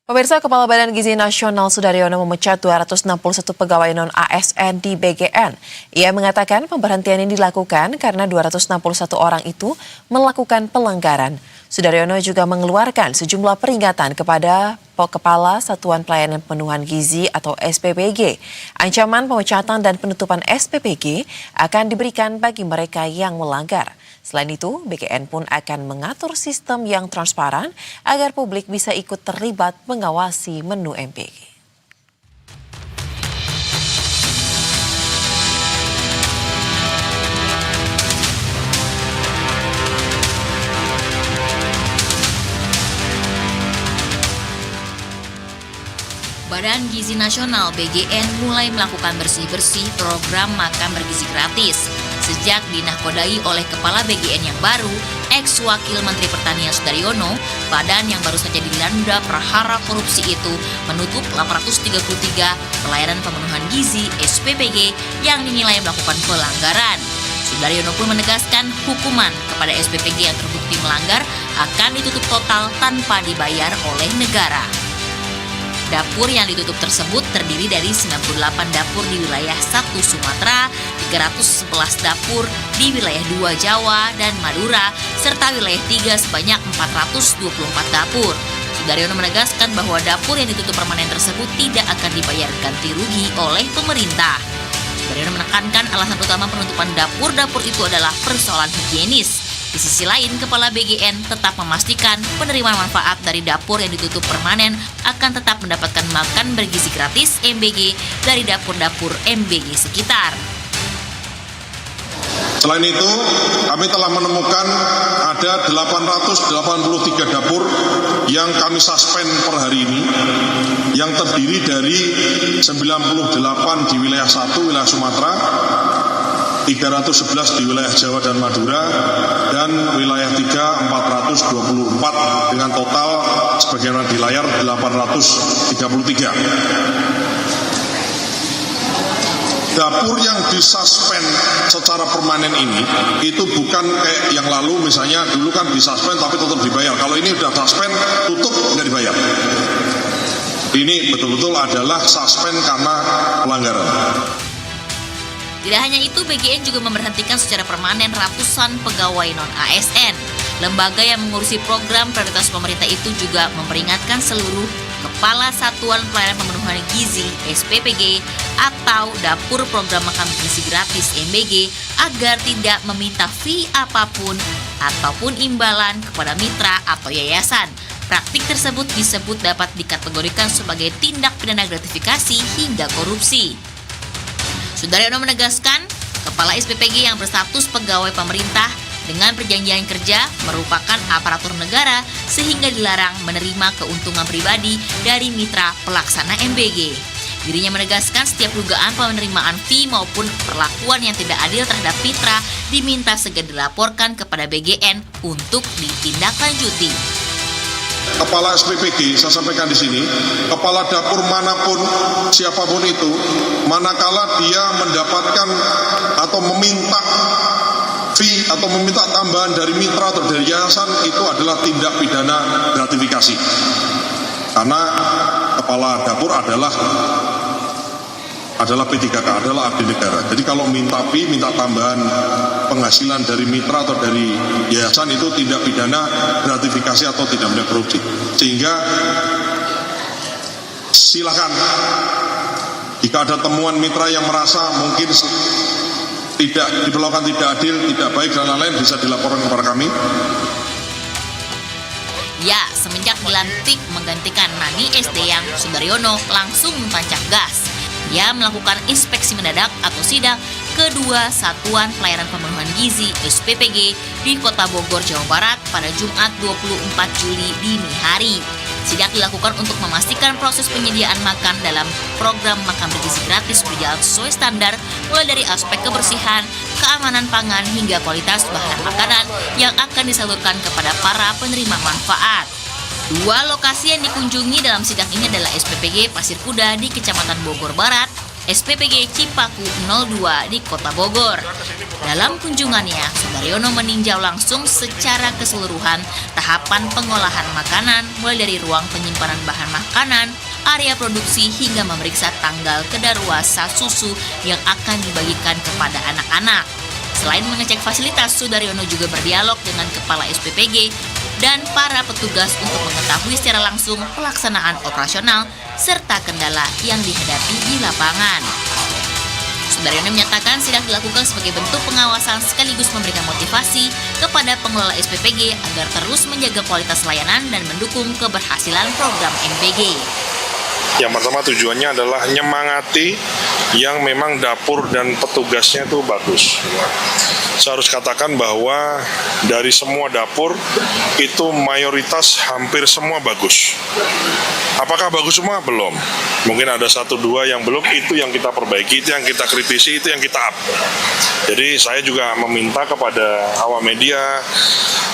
Pemirsa, Kepala Badan Gizi Nasional Sudaryono memecat 261 pegawai non-ASN di BGN. Ia mengatakan pemberhentian ini dilakukan karena 261 orang itu melakukan pelanggaran. Sudaryono juga mengeluarkan sejumlah peringatan kepada Kepala Satuan Pelayanan Pemenuhan Gizi atau SPPG. Ancaman pemecatan dan penutupan SPPG akan diberikan bagi mereka yang melanggar. Selain itu, BGN pun akan mengatur sistem yang transparan agar publik bisa ikut terlibat mengawasi menu MPG. Badan Gizi Nasional BGN mulai melakukan bersih-bersih program makan bergizi gratis. Sejak dinakodai oleh Kepala BGN yang baru, ex-Wakil Menteri Pertanian Sudaryono, badan yang baru saja dilanda prahara korupsi itu menutup 833 pelayanan pemenuhan gizi SPPG yang dinilai melakukan pelanggaran. Sudaryono pun menegaskan hukuman kepada SPPG yang terbukti melanggar akan ditutup total tanpa dibayar oleh negara. Dapur yang ditutup tersebut terdiri dari 98 dapur di wilayah 1 Sumatera, 311 dapur di wilayah 2 Jawa dan Madura, serta wilayah 3 sebanyak 424 dapur. Sudaryono menegaskan bahwa dapur yang ditutup permanen tersebut tidak akan dibayar ganti rugi oleh pemerintah. Sudaryono menekankan alasan utama penutupan dapur-dapur itu adalah persoalan higienis. Di sisi lain, Kepala BGN tetap memastikan penerima manfaat dari dapur yang ditutup permanen akan tetap mendapatkan makan bergizi gratis MBG dari dapur-dapur MBG sekitar. Selain itu, kami telah menemukan ada 883 dapur yang kami suspend per hari ini, yang terdiri dari 98 di wilayah 1, wilayah Sumatera, 311 di wilayah Jawa dan Madura, dan wilayah 3 424 dengan total sebagaimana di layar 833. Dapur yang disuspend secara permanen ini itu bukan kayak yang lalu, misalnya dulu kan disuspend tapi tetap dibayar. Kalau ini udah suspend, tutup nggak dibayar. Ini betul-betul adalah suspend karena pelanggaran. Tidak hanya itu, BGN juga memberhentikan secara permanen ratusan pegawai non-ASN. Lembaga yang mengurusi program prioritas pemerintah itu juga memperingatkan seluruh Kepala Satuan Pelayanan Pemenuhan Gizi SPPG atau Dapur Program Makan Bergizi Gratis MBG agar tidak meminta fee apapun ataupun imbalan kepada mitra atau yayasan. Praktik tersebut disebut dapat dikategorikan sebagai tindak pidana gratifikasi hingga korupsi. Sudaryono menegaskan, Kepala SPPG yang berstatus pegawai pemerintah dengan perjanjian kerja merupakan aparatur negara sehingga dilarang menerima keuntungan pribadi dari mitra pelaksana MBG. Dirinya menegaskan setiap dugaan penerimaan fee maupun perlakuan yang tidak adil terhadap mitra diminta segera dilaporkan kepada BGN untuk ditindaklanjuti. Kepala SPPG, saya sampaikan di sini, kepala dapur manapun, siapapun itu, manakala dia mendapatkan atau meminta fee atau meminta tambahan dari mitra atau dari yayasan, itu adalah tindak pidana gratifikasi. Karena kepala dapur adalah P3K, adalah abdi negara. Jadi kalau minta fee, minta tambahan penghasilan dari mitra atau dari yayasan, itu tindak pidana gratifikasi atau tindak pidana korupsi. Sehingga silakan jika ada temuan mitra yang merasa mungkin tidak diperlakukan tidak adil, tidak baik dan lain-lain, bisa dilaporkan kepada kami. Ya, semenjak dilantik menggantikan Nani SDyang, Sudaryono langsung tancap gas. Ia melakukan inspeksi mendadak atau sidak kedua Satuan Pelayanan Pemenuhan Gizi SPPG di Kota Bogor, Jawa Barat pada Jumat 24 Juli dini hari. Sidak dilakukan untuk memastikan proses penyediaan makan dalam program makan bergizi gratis berjalan sesuai standar, mulai dari aspek kebersihan, keamanan pangan, hingga kualitas bahan makanan yang akan disalurkan kepada para penerima manfaat. Dua lokasi yang dikunjungi dalam sidak ini adalah SPPG Pasir Kuda di Kecamatan Bogor Barat, SPPG Cipaku 02 di Kota Bogor. Dalam kunjungannya, Sudaryono meninjau langsung secara keseluruhan tahapan pengolahan makanan mulai dari ruang penyimpanan penyimpanan bahan makanan, area produksi, hingga memeriksa tanggal kedaluarsa susu yang akan dibagikan kepada anak-anak. Selain mengecek fasilitas, Sudaryono juga berdialog dengan Kepala SPPG dan para petugas untuk mengetahui secara langsung pelaksanaan operasional serta kendala yang dihadapi di lapangan. Sudaryono menyatakan sidak dilakukan sebagai bentuk pengawasan sekaligus memberikan motivasi kepada pengelola SPPG agar terus menjaga kualitas layanan dan mendukung keberhasilan program MBG. Yang pertama tujuannya adalah nyemangati yang memang dapur dan petugasnya itu bagus. Saya harus katakan bahwa dari semua dapur itu mayoritas hampir semua bagus. Apakah bagus semua? Belum. Mungkin ada 1-2 yang belum, itu yang kita perbaiki, itu yang kita kritisi, itu yang kita up. Jadi saya juga meminta kepada awak media,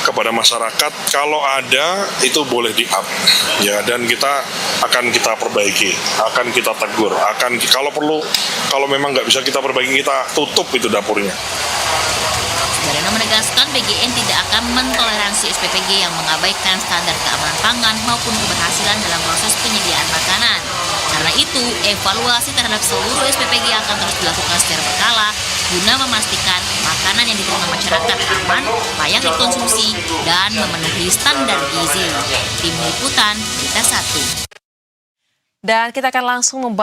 kepada masyarakat, kalau ada itu boleh di up. Ya, dan kita akan kita perbaiki, akan kita tegur, akan kalau perlu, kalau memang nggak bisa kita perbaiki, kita tutup itu dapurnya. Sudaryono menegaskan BGN tidak akan mentoleransi SPPG yang mengabaikan standar keamanan pangan maupun keberhasilan dalam proses penyediaan makanan. Karena itu, evaluasi terhadap seluruh SPPG akan terus dilakukan secara berkala guna memastikan makanan yang diterima masyarakat aman, layak dikonsumsi, dan memenuhi standar gizi. Tim Liputan, Berita 1. Dan kita akan langsung membahas